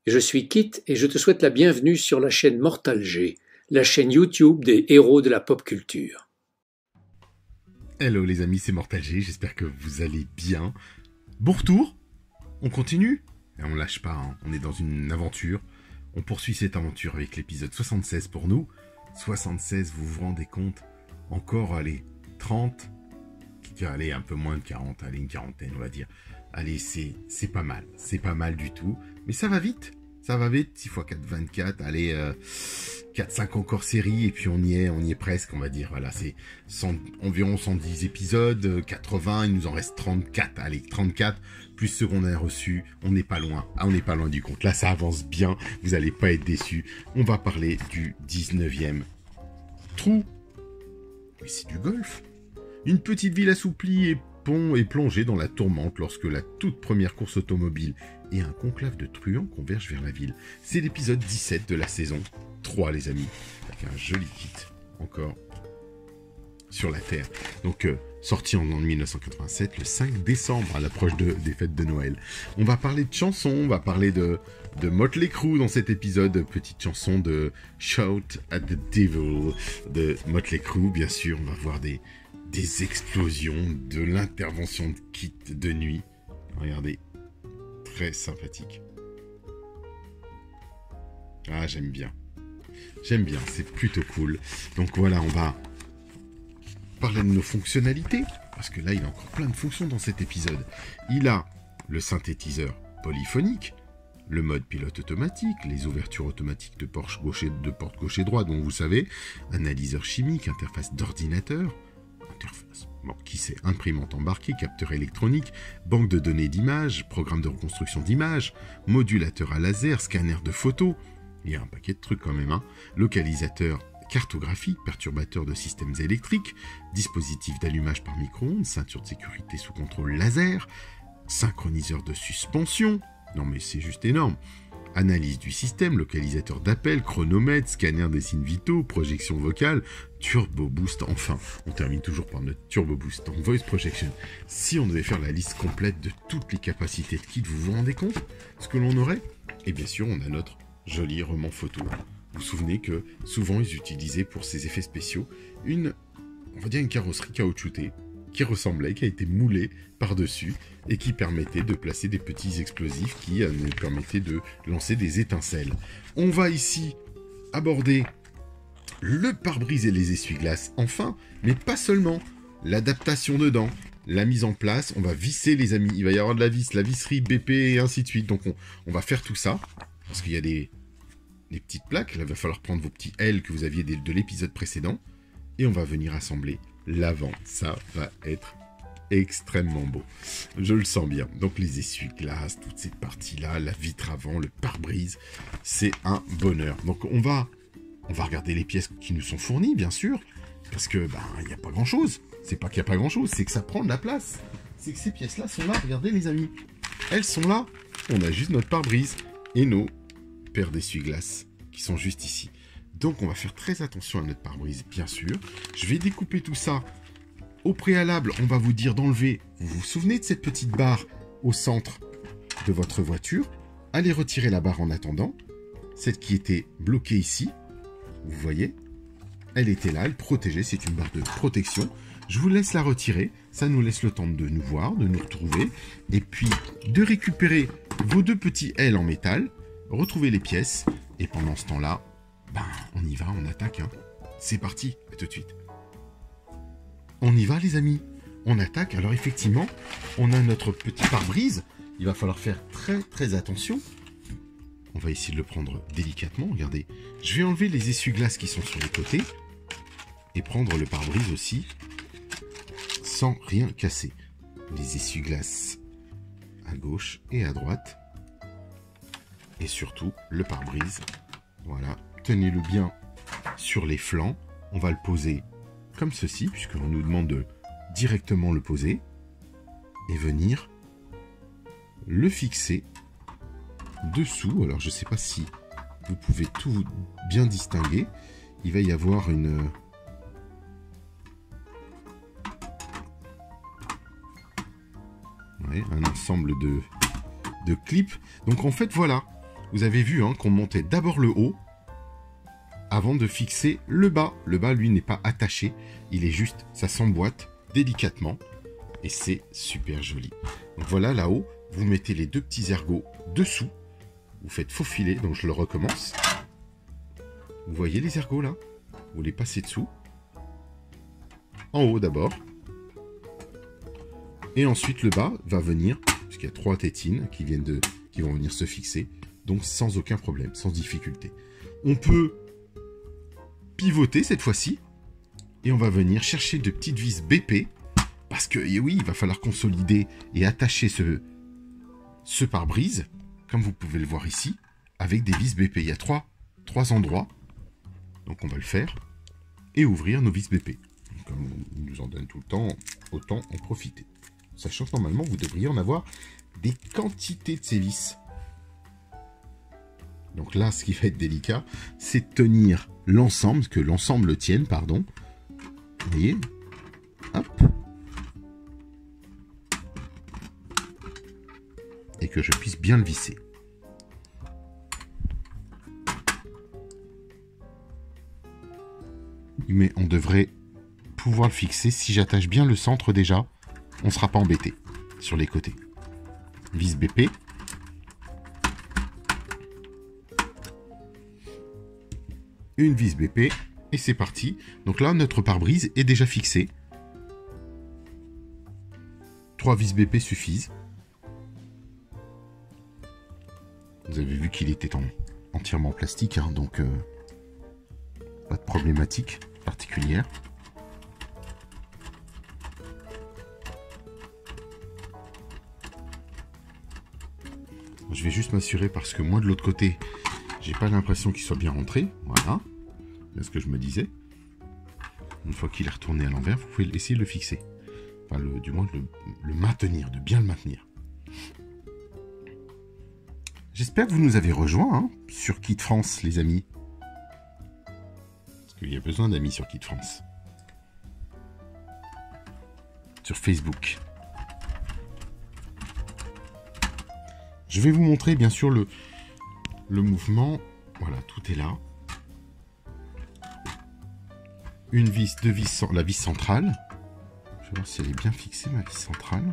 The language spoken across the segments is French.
Je suis Kit et je te souhaite la bienvenue sur la chaîne Mortal G, la chaîne YouTube des héros de la pop culture. Hello les amis, c'est Mortal G, j'espère que vous allez bien. Bon retour, on continue et on lâche pas, hein. On est dans une aventure. On poursuit cette aventure avec l'épisode 76 pour nous. 76, vous vous rendez compte? Encore, allez, 30, allez, un peu moins de 40, allez, une quarantaine, on va dire. Allez, c'est pas mal du tout. Mais ça va vite, 6 x 4, 24, allez, 4-5 encore séries, et puis on y est presque, on va dire. Voilà, c'est environ 110 épisodes, 80, il nous en reste 34, allez, 34, plus ce qu'on a reçu, on n'est pas loin. Ah, on n'est pas loin du compte. Là, ça avance bien, vous n'allez pas être déçus. On va parler du 19e trou. Mais c'est du golf. Une petite ville assouplie et plongée dans la tourmente lorsque la toute première course automobile et un conclave de truands convergent vers la ville. C'est l'épisode 17 de la saison 3, les amis, avec un joli kit encore sur la Terre. Donc, sorti en 1987, le 5 décembre, à l'approche des fêtes de Noël. On va parler de chansons, on va parler de Motley Crue dans cet épisode, petite chanson de Shout at the Devil de Motley Crue, bien sûr, on va voir des explosions, de l'intervention de Kit de nuit. Regardez, très sympathique. Ah, j'aime bien, c'est plutôt cool. Donc voilà, on va parler de nos fonctionnalités, parce que là, il a encore plein de fonctions dans cet épisode. Il a le synthétiseur polyphonique, le mode pilote automatique, les ouvertures automatiques de porte gauche et droite, dont vous savez, analyseur chimique, interface d'ordinateur, imprimante embarquée, capteur électronique, banque de données d'images, programme de reconstruction d'images, modulateur à laser, scanner de photos, il y a un paquet de trucs quand même, hein. Localisateur cartographique, perturbateur de systèmes électriques, dispositif d'allumage par micro-ondes, ceinture de sécurité sous contrôle laser, synchroniseur de suspension, non mais c'est juste énorme, analyse du système, localisateur d'appel, chronomètre, scanner des signes vitaux, projection vocale, turbo boost, enfin, on termine toujours par notre turbo boost en voice projection. Si on devait faire la liste complète de toutes les capacités de Kit, vous vous rendez compte ce que l'on aurait? Et bien sûr, on a notre joli roman photo. Vous vous souvenez que souvent ils utilisaient pour ces effets spéciaux on va dire une carrosserie caoutchoutée qui a été moulée par-dessus et qui permettait de placer des petits explosifs qui nous permettaient de lancer des étincelles. On va ici aborder le pare-brise et les essuie-glaces, enfin, mais pas seulement. L'adaptation dedans, la mise en place, on va visser les amis, il va y avoir de la visserie, BP et ainsi de suite. Donc on va faire tout ça, parce qu'il y a des petites plaques, là il va falloir prendre vos petits L que vous aviez de l'épisode précédent, et on va venir assembler l'avant. Ça va être extrêmement beau. Je le sens bien. Donc les essuie-glaces, toute cette partie-là, la vitre avant, le pare-brise, c'est un bonheur. Donc on va regarder les pièces qui nous sont fournies, bien sûr, parce que il n'y a pas grand-chose. C'est pas qu'il n'y a pas grand-chose, c'est que ça prend de la place. C'est que ces pièces-là sont là, regardez les amis. Elles sont là. On a juste notre pare-brise et nos paires d'essuie-glaces qui sont juste ici. Donc on va faire très attention à notre pare-brise, bien sûr. Je vais découper tout ça. Au préalable, on va vous dire d'enlever, vous vous souvenez de cette petite barre au centre de votre voiture? Allez retirer la barre en attendant. Celle qui était bloquée ici, vous voyez, elle était là, elle protégeait, c'est une barre de protection. Je vous laisse la retirer, ça nous laisse le temps de nous voir, de nous retrouver, et puis de récupérer vos deux petits L en métal, retrouver les pièces, et pendant ce temps-là, on y va, on attaque, hein. C'est parti, à tout de suite. On y va les amis, on attaque. Alors effectivement, on a notre petit pare-brise, il va falloir faire très très attention. On va essayer de le prendre délicatement, regardez. Je vais enlever les essuie-glaces qui sont sur les côtés, et prendre le pare-brise aussi, sans rien casser. Les essuie-glaces à gauche et à droite, et surtout le pare-brise, voilà. Tenez-le bien sur les flancs. On va le poser comme ceci, puisqu'on nous demande de directement le poser. Et venir le fixer dessous. Alors, je ne sais pas si vous pouvez tout bien distinguer. Il va y avoir un ensemble de clips. Donc, en fait, voilà. vous avez vu hein, qu'on montait d'abord le haut avant de fixer le bas. Le bas, lui, n'est pas attaché. Il est juste, ça s'emboîte délicatement. Et c'est super joli. Donc voilà, là-haut, vous mettez les deux petits ergots dessous. Vous faites faufiler, donc je le recommence. Vous voyez les ergots là? Vous les passez dessous. En haut d'abord. Et ensuite le bas va venir, puisqu'il y a 3 tétines qui vont venir se fixer. Donc sans aucun problème, sans difficulté. On peut pivoter cette fois-ci. Et on va venir chercher de petites vis BP. Parce que oui, il va falloir consolider et attacher ce pare-brise. Comme vous pouvez le voir ici. Avec des vis BP. Il y a trois endroits. Donc on va le faire. Et ouvrir nos vis BP. Donc, comme on nous en donne tout le temps, autant en profiter. Sachant que normalement, vous devriez en avoir des quantités de ces vis. Donc là, ce qui va être délicat, c'est de tenir l'ensemble, que l'ensemble le tienne, pardon. Vous voyez? Hop. Et que je puisse bien le visser. Mais on devrait pouvoir le fixer. Si j'attache bien le centre déjà, on ne sera pas embêté sur les côtés. Vis BP. Une vis BP. Et c'est parti. Donc là, notre pare-brise est déjà fixé. 3 vis BP suffisent. Vous avez vu qu'il était entièrement en plastique, hein, donc pas de problématique particulière. Je vais juste m'assurer parce que moi de l'autre côté, j'ai pas l'impression qu'il soit bien rentré. Voilà, c'est ce que je me disais. Une fois qu'il est retourné à l'envers, vous pouvez essayer de le fixer. Enfin, du moins de le maintenir, de bien le maintenir. J'espère que vous nous avez rejoints hein, sur Kit France, les amis. Parce qu'il y a besoin d'amis sur Kit France. Sur Facebook. Je vais vous montrer, bien sûr, le mouvement. Voilà, tout est là. Une vis, deux vis, la vis centrale. Je vais voir si elle est bien fixée, ma vis centrale.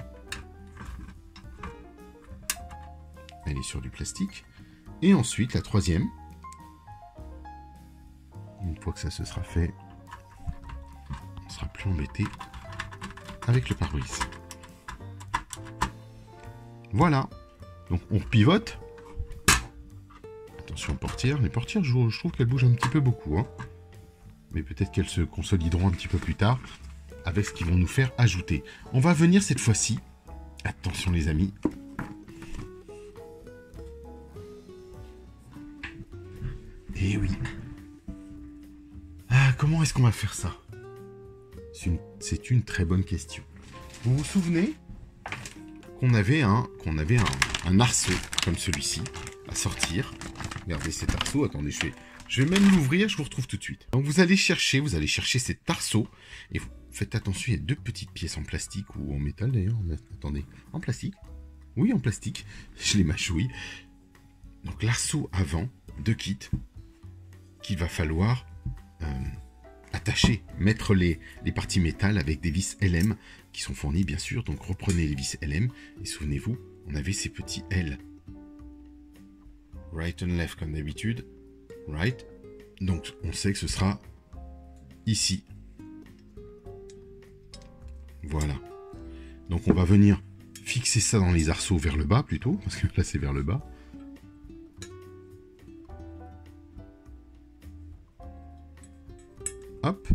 Elle est sur du plastique. Et ensuite, la troisième. Une fois que ça se sera fait, on ne sera plus embêté avec le pare-brise. Voilà. Donc, on pivote. Attention aux portières. Les portières, je trouve qu'elles bougent un petit peu beaucoup. Hein. Mais peut-être qu'elles se consolideront un petit peu plus tard avec ce qu'ils vont nous faire ajouter. On va venir cette fois-ci. Attention les amis. Eh oui. Ah, comment est-ce qu'on va faire ça? C'est une très bonne question. Vous vous souvenez qu'on avait un arceau comme celui-ci à sortir. Regardez cet arceau. Attendez, je vais même l'ouvrir. Je vous retrouve tout de suite. Donc vous allez chercher cet arceau et vous faites attention. Il y a deux petites pièces en plastique ou en métal d'ailleurs. Attendez, en plastique. Oui, en plastique. Je les mâchouille. Donc l'arceau avant de Kit qu'il va falloir attacher, mettre les parties métal avec des vis LM qui sont fournies bien sûr. Donc reprenez les vis LM et souvenez-vous, on avait ces petits L. Right and left comme d'habitude. Right. Donc on sait que ce sera ici. Voilà. Donc on va venir fixer ça dans les arceaux vers le bas plutôt, parce que là c'est vers le bas. Hop.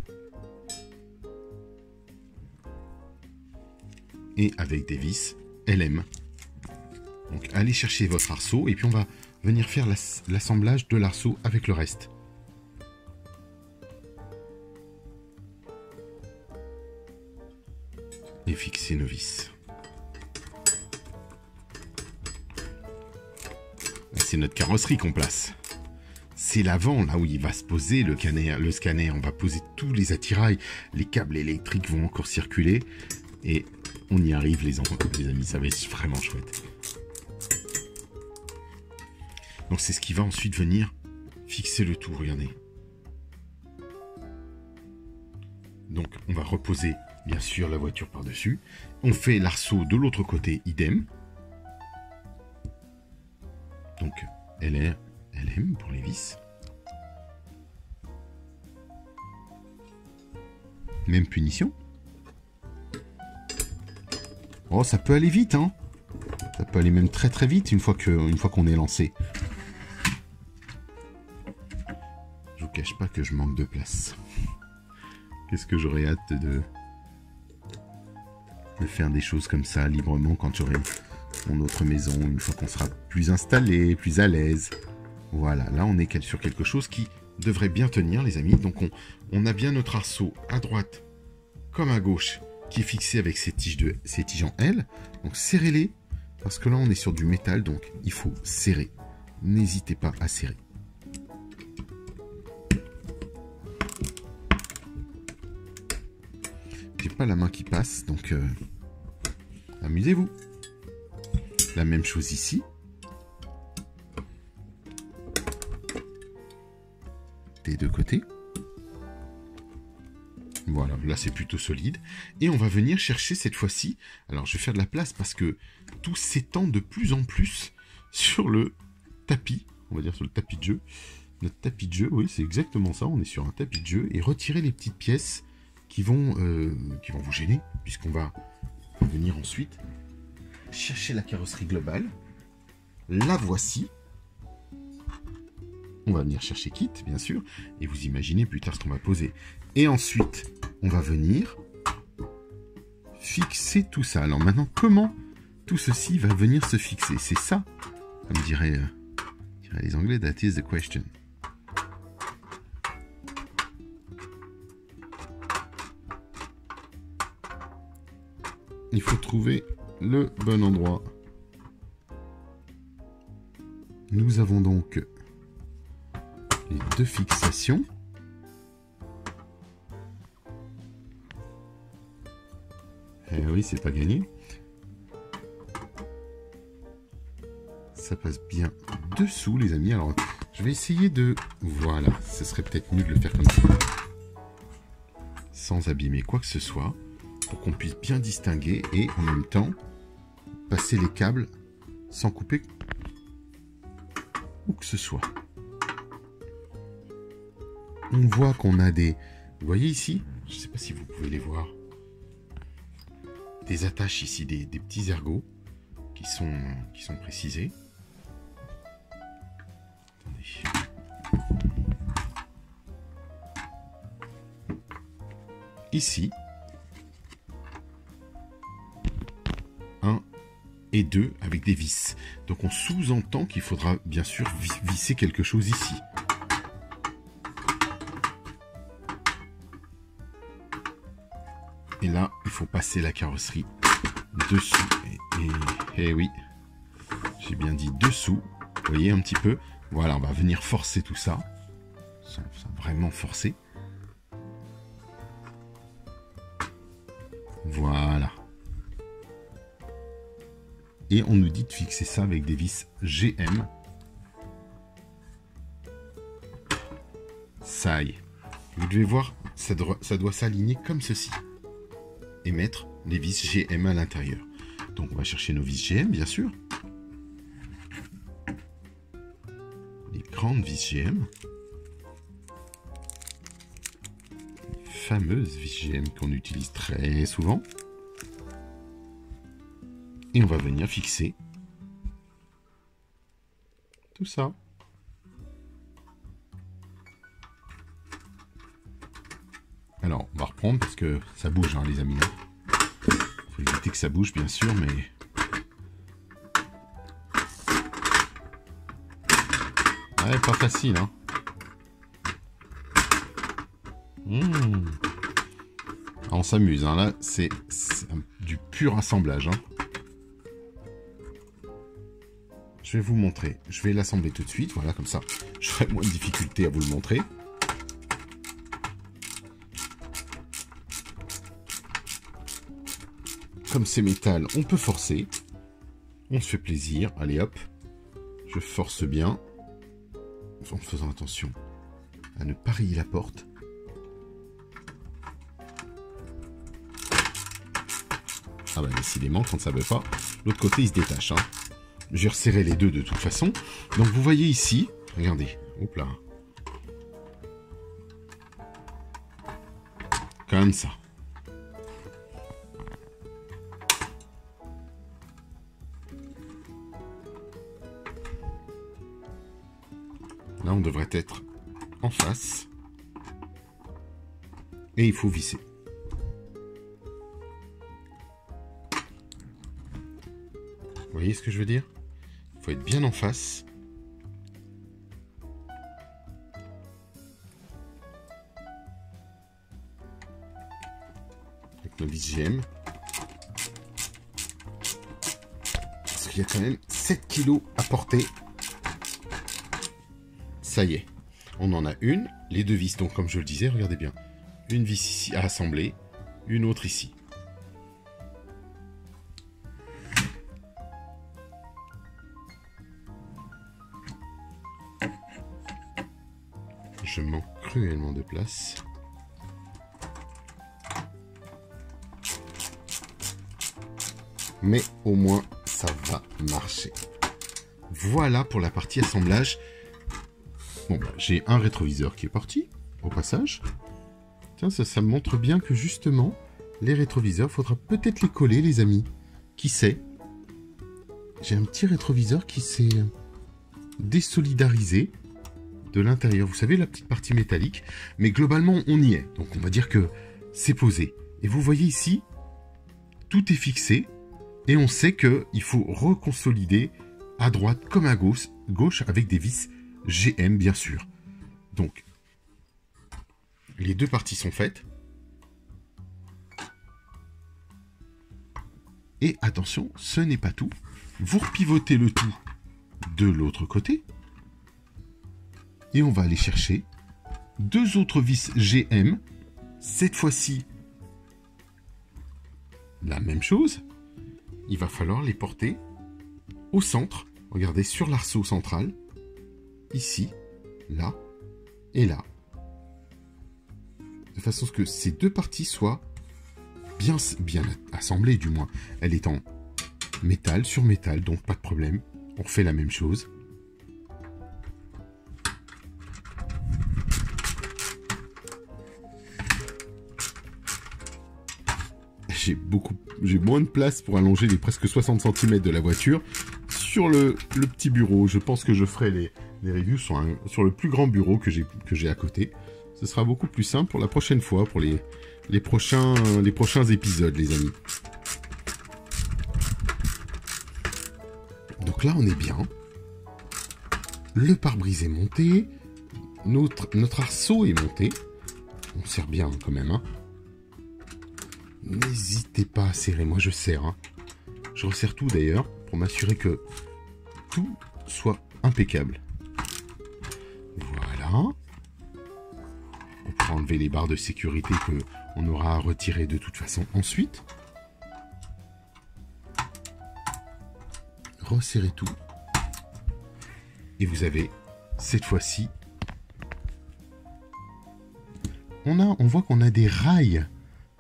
Et avec des vis LM. Donc allez chercher votre arceau et puis on va venir faire l'assemblage de l'arceau avec le reste. Et fixer nos vis. C'est notre carrosserie qu'on place. C'est l'avant, là où il va se poser le scanner. On va poser tous les attirails. Les câbles électriques vont encore circuler. Et on y arrive, les amis. Ça va être vraiment chouette. Donc c'est ce qui va ensuite venir fixer le tout, regardez. Donc on va reposer bien sûr la voiture par-dessus. On fait l'arceau de l'autre côté, idem. Donc LR, LM pour les vis. Même punition. Oh, ça peut aller vite, hein. Ça peut aller même très très vite une fois qu'on est lancé. Je vous cache pas que je manque de place. Qu'est-ce que j'aurais hâte de faire des choses comme ça librement quand j'aurai mon autre maison, une fois qu'on sera plus installé, plus à l'aise. Voilà, là on est sur quelque chose qui devrait bien tenir, les amis. Donc on a bien notre arceau à droite comme à gauche qui est fixé avec ces tiges en L. Donc serrez-les, parce que là on est sur du métal, donc il faut serrer. N'hésitez pas à serrer. J'ai pas la main qui passe, donc amusez-vous. La même chose ici. Des deux côtés. Voilà, là c'est plutôt solide. Et on va venir chercher cette fois-ci. Alors je vais faire de la place parce que tout s'étend de plus en plus sur le tapis. On va dire sur le tapis de jeu. Notre tapis de jeu, oui, c'est exactement ça. On est sur un tapis de jeu. Et retirer les petites pièces qui vont vous gêner. Puisqu'on va venir ensuite chercher la carrosserie globale. La voici. On va venir chercher kit, bien sûr. Et vous imaginez plus tard ce qu'on va poser. Et ensuite, on va venir fixer tout ça. Alors maintenant, comment tout ceci va venir se fixer? C'est ça, comme diraient les Anglais, that is the question. Il faut trouver le bon endroit. Nous avons donc les deux fixations. Eh oui, c'est pas gagné. Ça passe bien dessous, les amis. Alors, je vais essayer de... Voilà, ce serait peut-être mieux de le faire comme ça. Sans abîmer quoi que ce soit. Pour qu'on puisse bien distinguer et en même temps passer les câbles sans couper où que ce soit. On voit qu'on a des... Vous voyez ici? Je ne sais pas si vous pouvez les voir. Des attaches ici, des petits ergots qui sont précisés. Attendez. Ici. 1 et 2 avec des vis. Donc on sous-entend qu'il faudra bien sûr visser quelque chose ici. Et là, il faut passer la carrosserie dessous. Et oui, j'ai bien dit dessous. Vous voyez un petit peu. Voilà, on va venir forcer tout ça. Sans vraiment forcer. Voilà. Et on nous dit de fixer ça avec des vis GM. Ça y est. Vous devez voir, ça doit s'aligner comme ceci. Et mettre les vis GM à l'intérieur. Donc on va chercher nos vis GM, bien sûr. Les grandes vis GM. Les fameuses vis GM qu'on utilise très souvent. Et on va venir fixer tout ça. Alors, on va reprendre parce que ça bouge, hein, les amis. Il faut éviter que ça bouge, bien sûr, mais... Ouais, pas facile, hein. On s'amuse, hein. Là, c'est du pur assemblage, hein. Je vais vous montrer. Je vais l'assembler tout de suite. Voilà, comme ça, j'aurai moins de difficulté à vous le montrer. Comme c'est métal, on peut forcer. On se fait plaisir. Allez hop. Je force bien. en faisant attention à ne pas rayer la porte. Ah bah décidément, quand ça ne veut pas, l'autre côté il se détache. Hein. J'ai resserré les deux de toute façon. Donc vous voyez ici, regardez, hop là. Comme ça. Là, on devrait être en face. Et il faut visser. Vous voyez ce que je veux dire? Il faut être bien en face. Avec nos vis GM. Parce qu'il y a quand même 7 kilos à porter. Ça y est, on en a une, les deux vis, donc comme je le disais, regardez bien, une vis ici à assembler, une autre ici. Je manque cruellement de place. Mais au moins, ça va marcher. Voilà pour la partie assemblage. Bon, bah, j'ai un rétroviseur qui est parti, au passage. Tiens, ça me montre bien que justement, les rétroviseurs, faudra peut-être les coller, les amis. Qui sait? J'ai un petit rétroviseur qui s'est désolidarisé de l'intérieur. Vous savez, la petite partie métallique. Mais globalement, on y est. Donc, on va dire que c'est posé. Et vous voyez ici, tout est fixé. Et on sait qu'il faut reconsolider à droite comme à gauche avec des vis GM, bien sûr. Donc, les deux parties sont faites. Et attention, ce n'est pas tout. Vous repivotez le tout de l'autre côté. Et on va aller chercher deux autres vis GM. Cette fois-ci, la même chose. Il va falloir les porter au centre. Regardez, sur l'arceau central. Ici, là et là. De façon à ce que ces deux parties soient bien assemblées, du moins. Elle est en métal sur métal, donc pas de problème. On refait la même chose. J'ai moins de place pour allonger les presque 60 cm de la voiture sur le petit bureau. Je pense que je ferai les reviews sur le plus grand bureau que j'ai à côté. Ce sera beaucoup plus simple pour la prochaine fois, pour les prochains épisodes, les amis. Donc là, on est bien. Le pare-brise est monté. Notre arceau est monté. On serre bien quand même, hein. N'hésitez pas à serrer, moi je serre. Hein. Je resserre tout d'ailleurs, pour m'assurer que tout soit impeccable. Voilà. On peut enlever les barres de sécurité qu'on aura à retirer de toute façon ensuite. Resserrez tout. Et vous avez, cette fois-ci, on voit qu'on a des rails.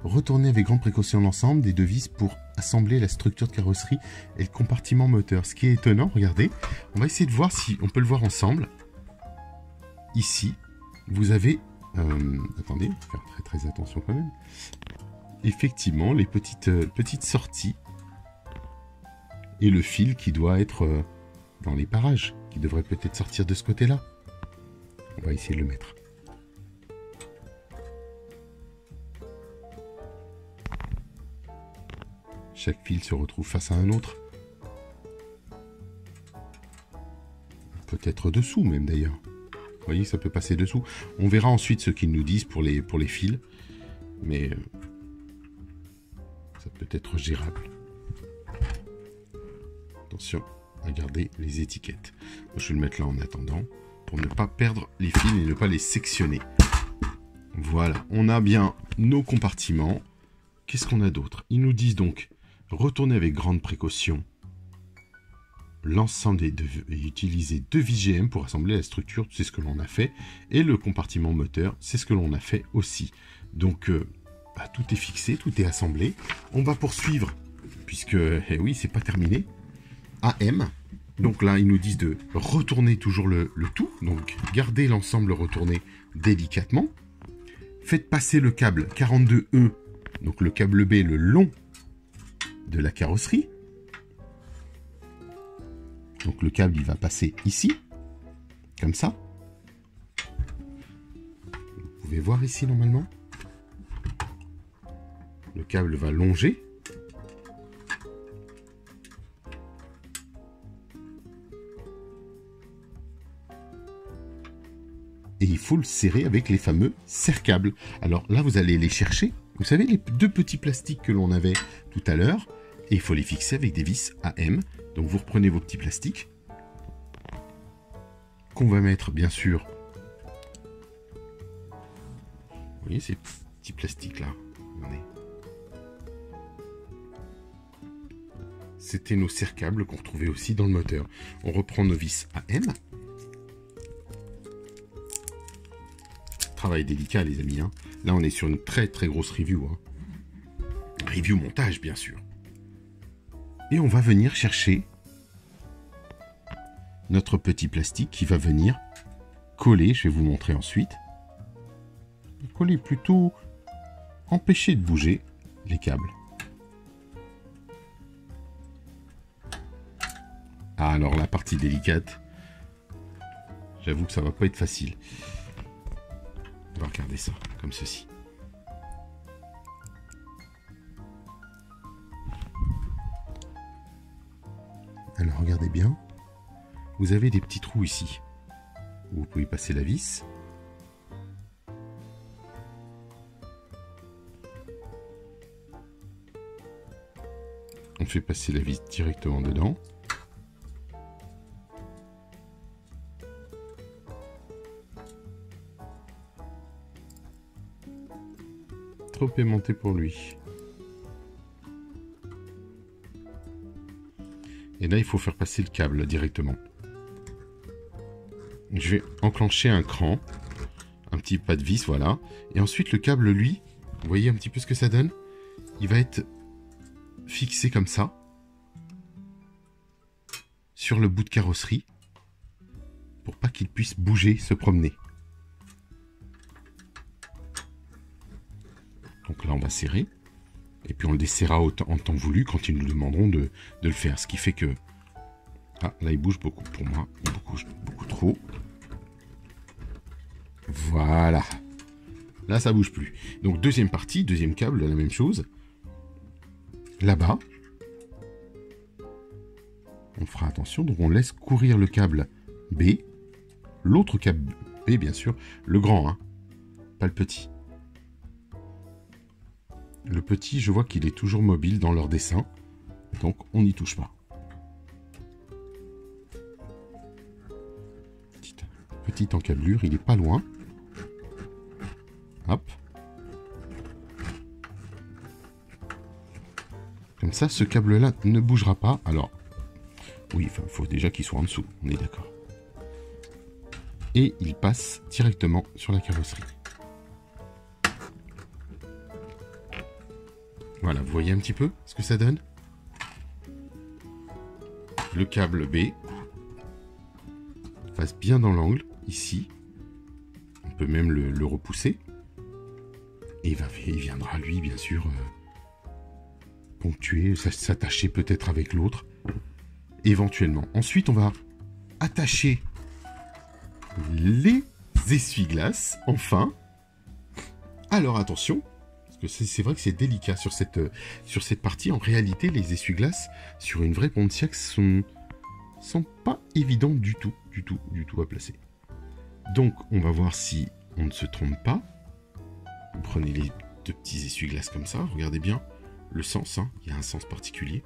Retournez avec grande précaution l'ensemble des deux vis pour assembler la structure de carrosserie et le compartiment moteur. Ce qui est étonnant, regardez, on va essayer de voir si on peut le voir ensemble. Ici, vous avez... attendez, faire très très attention quand même. Effectivement, les petites sorties et le fil qui doit être dans les parages, qui devrait peut-être sortir de ce côté-là. On va essayer de le mettre. Chaque fil se retrouve face à un autre. Peut-être dessous même d'ailleurs. Vous voyez, ça peut passer dessous. On verra ensuite ce qu'ils nous disent pour les fils. Mais ça peut être gérable. Attention à garder les étiquettes. Je vais le mettre là en attendant pour ne pas perdre les fils et ne pas les sectionner. Voilà, on a bien nos compartiments. Qu'est-ce qu'on a d'autre? Ils nous disent donc retournez avec grande précaution l'ensemble et utiliser 2 vis GM pour assembler la structure, c'est ce que l'on a fait. Et le compartiment moteur, c'est ce que l'on a fait aussi. Donc, tout est fixé, tout est assemblé. On va poursuivre, puisque, oui, c'est pas terminé. AM. Donc là, ils nous disent de retourner toujours le tout. Donc, gardez l'ensemble retourné délicatement. Faites passer le câble 42E, donc le câble B, le long de la carrosserie. Donc le câble, il va passer ici, comme ça. Vous pouvez voir ici, normalement. Le câble va longer. Et il faut le serrer avec les fameux serre-câbles. Alors là, vous allez les chercher. Vous savez, les 2 petits plastiques que l'on avait tout à l'heure. Et il faut les fixer avec des vis AM. Donc vous reprenez vos petits plastiques. Qu'on va mettre, bien sûr. Vous voyez ces petits plastiques-là. Regardez. C'était nos serre-câbles qu'on retrouvait aussi dans le moteur. On reprend nos vis AM. Travail délicat, les amis. Hein. Là, on est sur une très très grosse review. Hein. Review montage, bien sûr. Et on va venir chercher notre petit plastique qui va venir coller. Je vais vous montrer ensuite. Coller plutôt, empêcher de bouger les câbles. Ah, alors la partie délicate, j'avoue que ça va pas être facile. On va regarder ça, comme ceci. Alors regardez bien, vous avez des petits trous ici, où vous pouvez passer la vis. On fait passer la vis directement dedans. Trop aimanté pour lui. Et là, il faut faire passer le câble directement. Je vais enclencher un cran, un petit pas de vis, voilà. Et ensuite, le câble, lui, vous voyez un petit peu ce que ça donne? Il va être fixé comme ça, sur le bout de carrosserie, pour pas qu'il puisse bouger, se promener. Donc là, on va serrer. Et puis on le desserrera en temps voulu quand ils nous demanderont de le faire. Ce qui fait que... Ah, là, il bouge beaucoup pour moi. Il bouge beaucoup trop. Voilà. Là, ça bouge plus. Donc, deuxième partie, deuxième câble, la même chose. Là-bas. On fera attention. Donc, on laisse courir le câble B. L'autre câble B, bien sûr. Le grand, hein. Pas le petit. Le petit, je vois qu'il est toujours mobile dans leur dessin. Donc, on n'y touche pas. Petite encablure, il est pas loin. Hop. Comme ça, ce câble-là ne bougera pas. Alors, oui, il faut déjà qu'il soit en dessous. On est d'accord. Et il passe directement sur la carrosserie. Voilà, vous voyez un petit peu ce que ça donne? Le câble B passe bien dans l'angle, ici. On peut même le repousser. Et il viendra, lui, bien sûr, ponctuer, s'attacher peut-être avec l'autre, éventuellement. Ensuite, on va attacher les essuie-glaces, enfin. Alors, attention. Parce que c'est vrai que c'est délicat sur cette partie. En réalité, les essuie-glaces sur une vraie Pontiac sont pas évidents du tout à placer. Donc, on va voir si on ne se trompe pas. Vous prenez les 2 petits essuie-glaces comme ça. Regardez bien le sens. Hein. Il y a un sens particulier.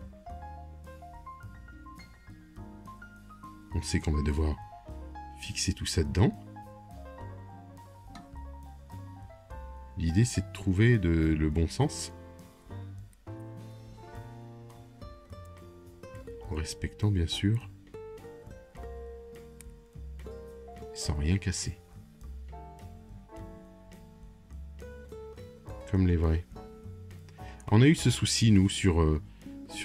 On sait qu'on va devoir fixer tout ça dedans. L'idée, c'est de trouver le bon sens. En respectant, bien sûr, sans rien casser. Comme les vrais. On a eu ce souci, nous, sur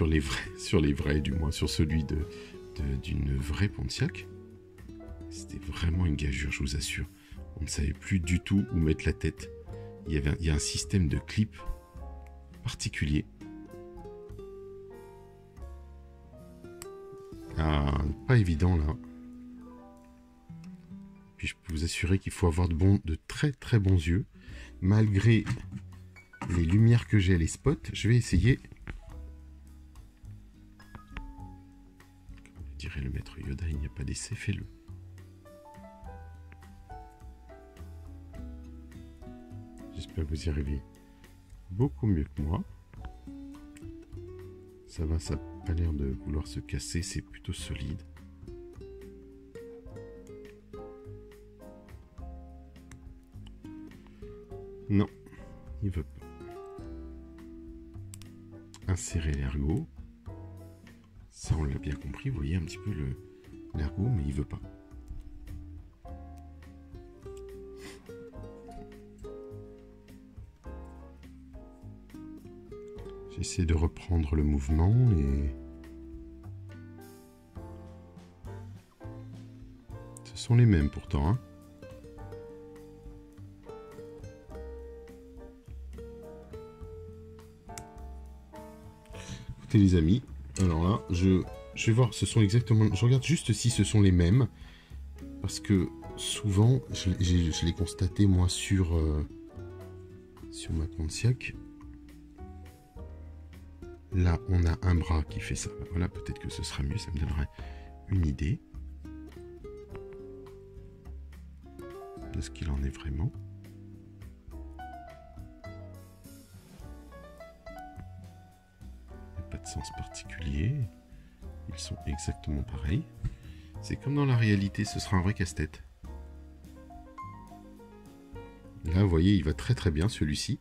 les vrais, du moins, sur celui d'une vraie Pontiac. C'était vraiment une gageure, je vous assure. On ne savait plus du tout où mettre la tête. Il y a un système de clip particulier. Ah, pas évident, là. Puis je peux vous assurer qu'il faut avoir de très très bons yeux. Malgré les lumières que j'ai, les spots, je vais essayer. Comme dirait le maître Yoda, il n'y a pas d'essai, fais-le. J'espère que vous y arrivez beaucoup mieux que moi. Ça va, ça n'a pas l'air de vouloir se casser, c'est plutôt solide. Non, il veut pas. Insérer l'ergot. Ça, on l'a bien compris. Vous voyez un petit peu l'ergot, mais il veut pas. J'essaie de reprendre le mouvement et... Ce sont les mêmes pourtant, hein. Écoutez les amis, alors là, je vais voir, ce sont exactement... Je regarde juste si ce sont les mêmes, parce que souvent, je l'ai constaté moi sur ma Pontiac. Là, on a un bras qui fait ça. Voilà, peut-être que ce sera mieux, ça me donnerait une idée de ce qu'il en est vraiment. Il n'y a pas de sens particulier. Ils sont exactement pareils. C'est comme dans la réalité, ce sera un vrai casse-tête. Là, vous voyez, il va très très bien celui-ci.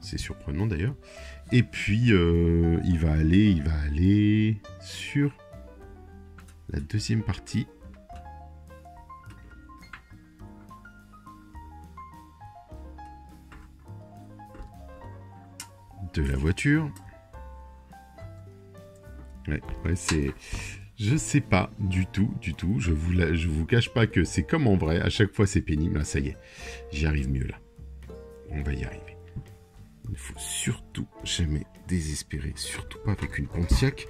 C'est surprenant d'ailleurs. Et puis, il va aller sur la deuxième partie. De la voiture. Ouais, c'est... Je sais pas du tout. Je vous cache pas que c'est comme en vrai. À chaque fois, c'est pénible. Là, ça y est, j'y arrive mieux là. On va y arriver. Il ne faut surtout jamais désespérer, surtout pas avec une Pontiac.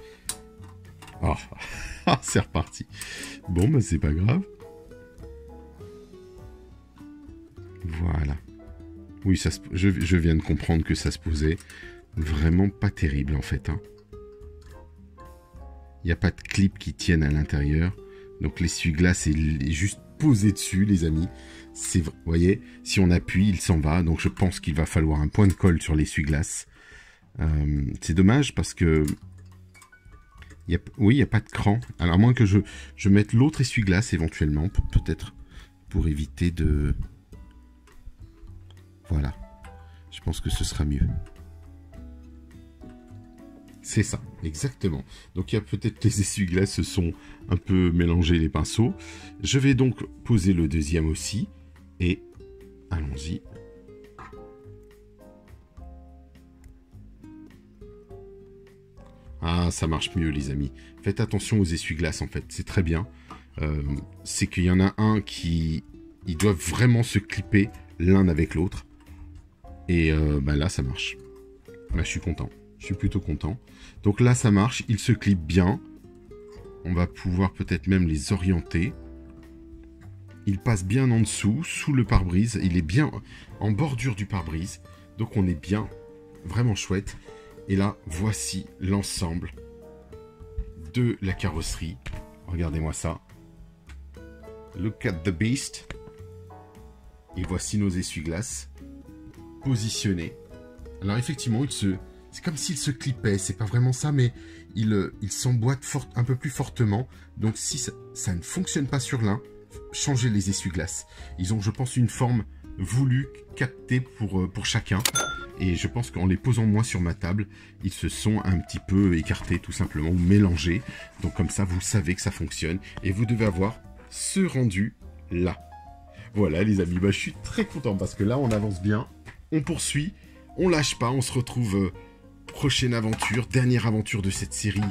Oh, c'est reparti. Bon, bah c'est pas grave. Voilà. Oui, je viens de comprendre que ça se posait vraiment pas terrible en fait. Hein. Il n'y a pas de clip qui tienne à l'intérieur. Donc l'essuie-glace est juste posé dessus, les amis. Vous voyez, si on appuie, il s'en va. Donc je pense qu'il va falloir un point de colle sur l'essuie-glace. C'est dommage parce que... oui, il n'y a pas de cran. Alors à moins que je mette l'autre essuie-glace éventuellement, peut-être pour éviter de... Voilà. Je pense que ce sera mieux. C'est ça, exactement. Donc il y a peut-être les essuie-glaces se sont un peu mélangés les pinceaux. Je vais donc poser le deuxième aussi. Et allons-y. Ah, ça marche mieux les amis. Faites attention aux essuie-glaces en fait, c'est très bien. C'est qu'il y en a un qui... Ils doivent vraiment se clipper l'un avec l'autre. Et bah là, ça marche. Là, je suis content. Je suis plutôt content. Donc là, ça marche. Ils se clipent bien. On va pouvoir peut-être même les orienter. Il passe bien en dessous, sous le pare-brise. Il est bien en bordure du pare-brise. Donc on est bien, vraiment chouette. Et là, voici l'ensemble de la carrosserie. Regardez-moi ça. Look at the beast. Et voici nos essuie-glaces positionnés. Alors effectivement, c'est comme s'il se clippait. C'est pas vraiment ça, mais il s'emboîte un peu plus fortement. Donc si ça ne fonctionne pas sur l'un, changez les essuie-glaces. Ils ont, je pense, une forme voulue, captée pour chacun. Et je pense qu'en les posant moi sur ma table, ils se sont un petit peu écartés tout simplement, ou mélangés. Donc comme ça, vous savez que ça fonctionne. Et vous devez avoir ce rendu là. Voilà les amis, je suis très content parce que là on avance bien, on poursuit, on lâche pas, on se retrouve prochaine aventure, dernière aventure de cette série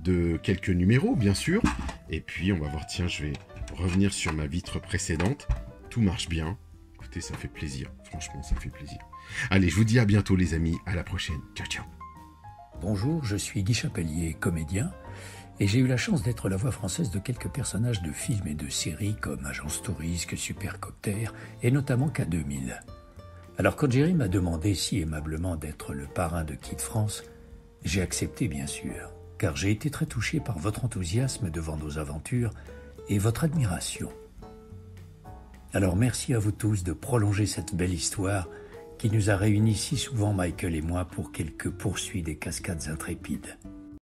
de quelques numéros bien sûr. Et puis on va voir, tiens, je vais revenir sur ma vitre précédente, tout marche bien. Écoutez, ça fait plaisir, franchement ça fait plaisir. Allez, je vous dis à bientôt les amis, à la prochaine, ciao ciao. Bonjour, je suis Guy Chapelier, comédien, et j'ai eu la chance d'être la voix française de quelques personnages de films et de séries comme Agence Tourisque, Supercopter et notamment K2000. Alors quand Jerry m'a demandé si aimablement d'être le parrain de Kid France, j'ai accepté bien sûr, car j'ai été très touché par votre enthousiasme devant nos aventures et votre admiration. Alors merci à vous tous de prolonger cette belle histoire qui nous a réunis si souvent Michael et moi pour quelques poursuites des cascades intrépides.